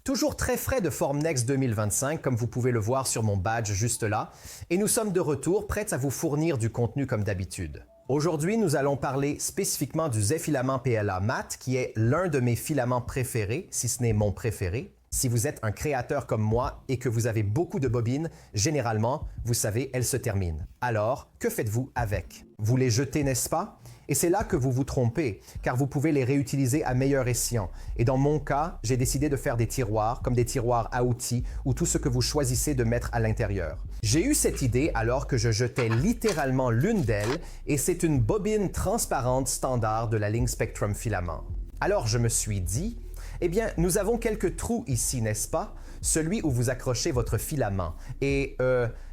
Toujours très frais de Formnext 2025, comme vous pouvez le voir sur mon badge juste là, et nous sommes de retour, prêts à vous fournir du contenu comme d'habitude. Aujourd'hui, nous allons parler spécifiquement du Z-filament PLA Matte, qui est l'un de mes filaments préférés, si ce n'est mon préféré. Si vous êtes un créateur comme moi et que vous avez beaucoup de bobines, généralement, vous savez, elles se terminent. Alors, que faites-vous avec? Vous les jetez, n'est-ce pas? Et c'est là que vous vous trompez, car vous pouvez les réutiliser à meilleur escient. Et dans mon cas, j'ai décidé de faire des tiroirs, comme des tiroirs à outils, ou tout ce que vous choisissez de mettre à l'intérieur. J'ai eu cette idée alors que je jetais littéralement l'une d'elles, et c'est une bobine transparente standard de la ligne Spectrum Filament. Alors je me suis dit, eh bien, nous avons quelques trous ici, n'est-ce pas? Celui où vous accrochez votre filament. Et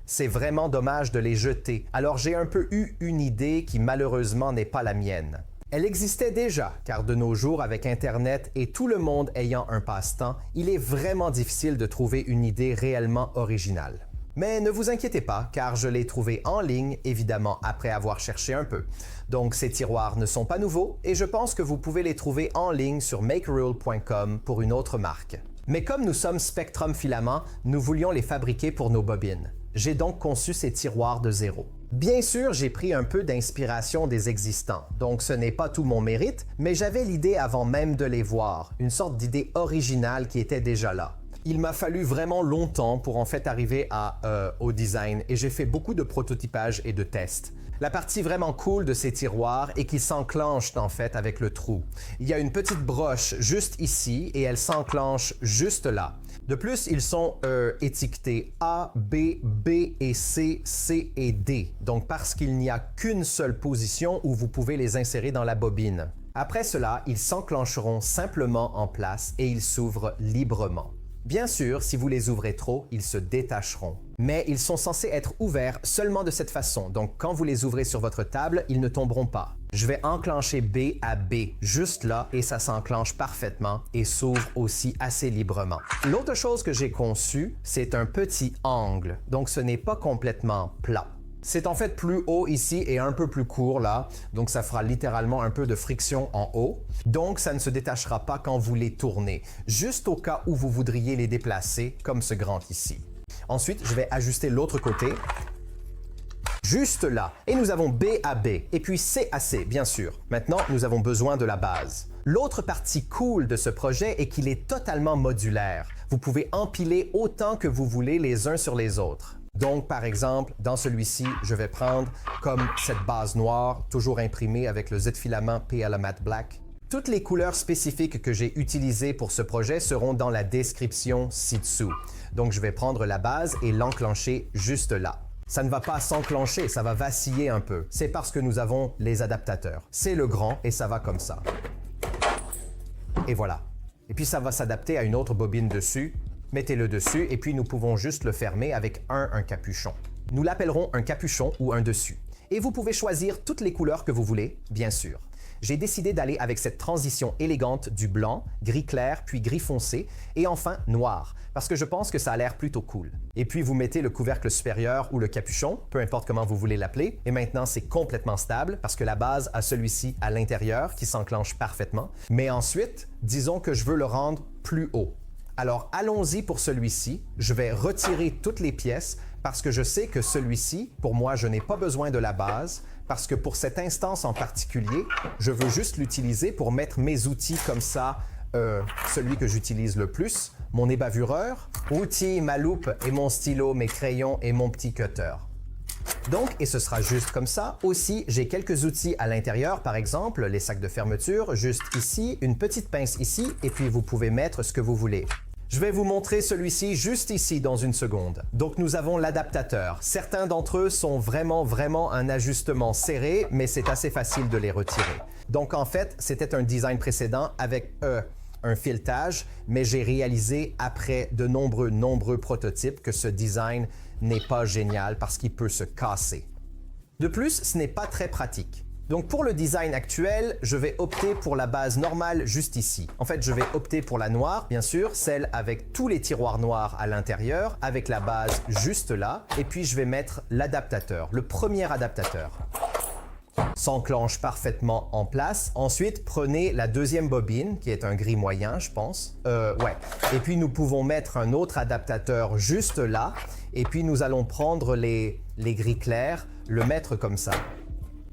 c'est vraiment dommage de les jeter. Alors j'ai un peu eu une idée qui malheureusement n'est pas la mienne. Elle existait déjà, car de nos jours, avec Internet et tout le monde ayant un passe-temps, il est vraiment difficile de trouver une idée réellement originale. Mais ne vous inquiétez pas, car je l'ai trouvé en ligne, évidemment, après avoir cherché un peu. Donc ces tiroirs ne sont pas nouveaux et je pense que vous pouvez les trouver en ligne sur makerule.com pour une autre marque. Mais comme nous sommes Spectrum Filament, nous voulions les fabriquer pour nos bobines. J'ai donc conçu ces tiroirs de zéro. Bien sûr, j'ai pris un peu d'inspiration des existants, donc ce n'est pas tout mon mérite, mais j'avais l'idée avant même de les voir, une sorte d'idée originale qui était déjà là. Il m'a fallu vraiment longtemps pour en fait arriver au design et j'ai fait beaucoup de prototypage et de tests. La partie vraiment cool de ces tiroirs est qu'ils s'enclenchent en fait avec le trou. Il y a une petite broche juste ici et elle s'enclenche juste là. De plus, ils sont étiquetés A, B, B et C, C et D. Donc parce qu'il n'y a qu'une seule position où vous pouvez les insérer dans la bobine. Après cela, ils s'enclencheront simplement en place et ils s'ouvrent librement. Bien sûr, si vous les ouvrez trop, ils se détacheront. Mais ils sont censés être ouverts seulement de cette façon, donc quand vous les ouvrez sur votre table, ils ne tomberont pas. Je vais enclencher B à B, juste là, et ça s'enclenche parfaitement et s'ouvre aussi assez librement. L'autre chose que j'ai conçue, c'est un petit angle, donc ce n'est pas complètement plat. C'est en fait plus haut ici et un peu plus court là, donc ça fera littéralement un peu de friction en haut. Donc ça ne se détachera pas quand vous les tournez, juste au cas où vous voudriez les déplacer, comme ce grand ici. Ensuite, je vais ajuster l'autre côté, juste là. Et nous avons B à B, et puis C à C, bien sûr. Maintenant, nous avons besoin de la base. L'autre partie cool de ce projet est qu'il est totalement modulaire. Vous pouvez empiler autant que vous voulez les uns sur les autres. Donc, par exemple, dans celui-ci, je vais prendre comme cette base noire, toujours imprimée avec le Z-filament PLA Matte Black. Toutes les couleurs spécifiques que j'ai utilisées pour ce projet seront dans la description ci-dessous. Donc, je vais prendre la base et l'enclencher juste là. Ça ne va pas s'enclencher, ça va vaciller un peu. C'est parce que nous avons les adaptateurs. C'est le grand et ça va comme ça. Et voilà. Et puis, ça va s'adapter à une autre bobine dessus. Mettez-le dessus et puis nous pouvons juste le fermer avec un capuchon. Nous l'appellerons un capuchon ou un dessus. Et vous pouvez choisir toutes les couleurs que vous voulez, bien sûr. J'ai décidé d'aller avec cette transition élégante du blanc, gris clair, puis gris foncé, et enfin noir, parce que je pense que ça a l'air plutôt cool. Et puis vous mettez le couvercle supérieur ou le capuchon, peu importe comment vous voulez l'appeler, et maintenant c'est complètement stable, parce que la base a celui-ci à l'intérieur qui s'enclenche parfaitement. Mais ensuite, disons que je veux le rendre plus haut. Alors allons-y pour celui-ci. Je vais retirer toutes les pièces parce que je sais que celui-ci, pour moi, je n'ai pas besoin de la base parce que pour cette instance en particulier, je veux juste l'utiliser pour mettre mes outils comme ça, celui que j'utilise le plus, mon ébavureur, outils, ma loupe et mon stylo, mes crayons et mon petit cutter. Donc, et ce sera juste comme ça. Aussi, j'ai quelques outils à l'intérieur, par exemple, les sacs de fermeture, juste ici, une petite pince ici, et puis vous pouvez mettre ce que vous voulez. Je vais vous montrer celui-ci juste ici dans une seconde. Donc, nous avons l'adaptateur. Certains d'entre eux sont vraiment un ajustement serré, mais c'est assez facile de les retirer. Donc, en fait, c'était un design précédent avec un filetage, mais j'ai réalisé après de nombreux prototypes que ce design n'est pas génial parce qu'il peut se casser. De plus, ce n'est pas très pratique. Donc pour le design actuel, je vais opter pour la base normale juste ici. En fait, je vais opter pour la noire, bien sûr, celle avec tous les tiroirs noirs à l'intérieur, avec la base juste là, et puis je vais mettre l'adaptateur, le premier adaptateur. s'enclenche parfaitement en place. Ensuite, prenez la deuxième bobine, qui est un gris moyen, je pense. Ouais. Et puis, nous pouvons mettre un autre adaptateur juste là. Et puis, nous allons prendre les gris clairs, le mettre comme ça.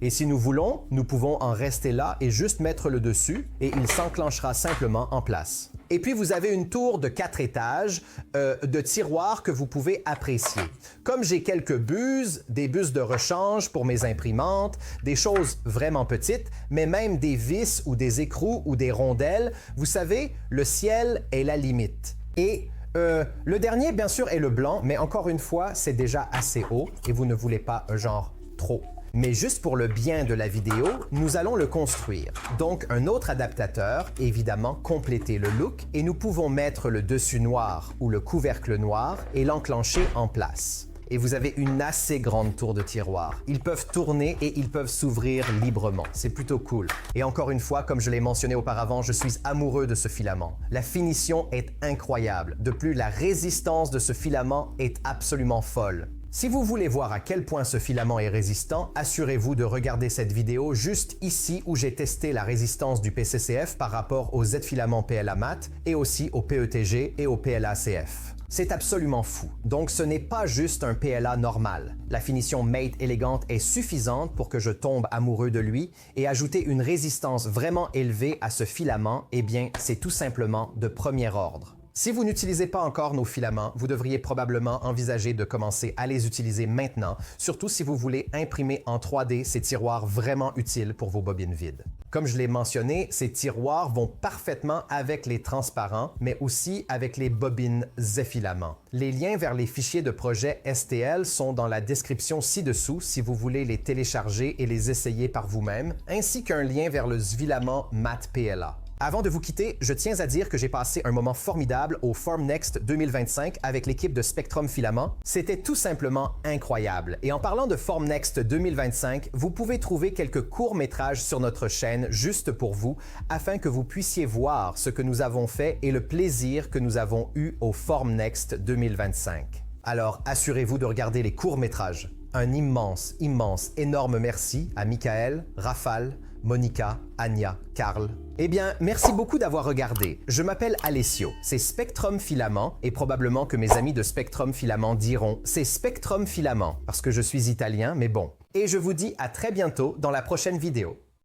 Et si nous voulons, nous pouvons en rester là et juste mettre le dessus et il s'enclenchera simplement en place. Et puis vous avez une tour de 4 étages de tiroirs que vous pouvez apprécier. Comme j'ai quelques buses, des buses de rechange pour mes imprimantes, des choses vraiment petites, mais même des vis ou des écrous ou des rondelles, vous savez, le ciel est la limite. Et le dernier, bien sûr, est le blanc, mais encore une fois, c'est déjà assez haut et vous ne voulez pas un genre trop. Mais juste pour le bien de la vidéo, nous allons le construire. Donc un autre adaptateur, évidemment compléter le look, et nous pouvons mettre le dessus noir ou le couvercle noir et l'enclencher en place. Et vous avez une assez grande tour de tiroir. Ils peuvent tourner et ils peuvent s'ouvrir librement. C'est plutôt cool. Et encore une fois, comme je l'ai mentionné auparavant, je suis amoureux de ce filament. La finition est incroyable. De plus, la résistance de ce filament est absolument folle. Si vous voulez voir à quel point ce filament est résistant, assurez-vous de regarder cette vidéo juste ici où j'ai testé la résistance du PCCF par rapport au Z-filament PLA mat et aussi au PETG et au PLA-CF. C'est absolument fou. Donc ce n'est pas juste un PLA normal. La finition Mate élégante est suffisante pour que je tombe amoureux de lui et ajouter une résistance vraiment élevée à ce filament, eh bien c'est tout simplement de premier ordre. Si vous n'utilisez pas encore nos filaments, vous devriez probablement envisager de commencer à les utiliser maintenant, surtout si vous voulez imprimer en 3D ces tiroirs vraiment utiles pour vos bobines vides. Comme je l'ai mentionné, ces tiroirs vont parfaitement avec les transparents, mais aussi avec les bobines Z-filaments. Les liens vers les fichiers de projet STL sont dans la description ci-dessous si vous voulez les télécharger et les essayer par vous-même, ainsi qu'un lien vers le Z-filament Mat PLA. Avant de vous quitter, je tiens à dire que j'ai passé un moment formidable au Formnext 2025 avec l'équipe de Spectrum Filament. C'était tout simplement incroyable. Et en parlant de Formnext 2025, vous pouvez trouver quelques courts-métrages sur notre chaîne juste pour vous, afin que vous puissiez voir ce que nous avons fait et le plaisir que nous avons eu au Formnext 2025. Alors, assurez-vous de regarder les courts-métrages. Un immense, énorme merci à Michael, Rafal, Monica, Anya, Karl. Eh bien, merci beaucoup d'avoir regardé. Je m'appelle Alessio, c'est Spectrum Filament et probablement que mes amis de Spectrum Filament diront « c'est Spectrum Filament » parce que je suis italien, mais bon. Et je vous dis à très bientôt dans la prochaine vidéo.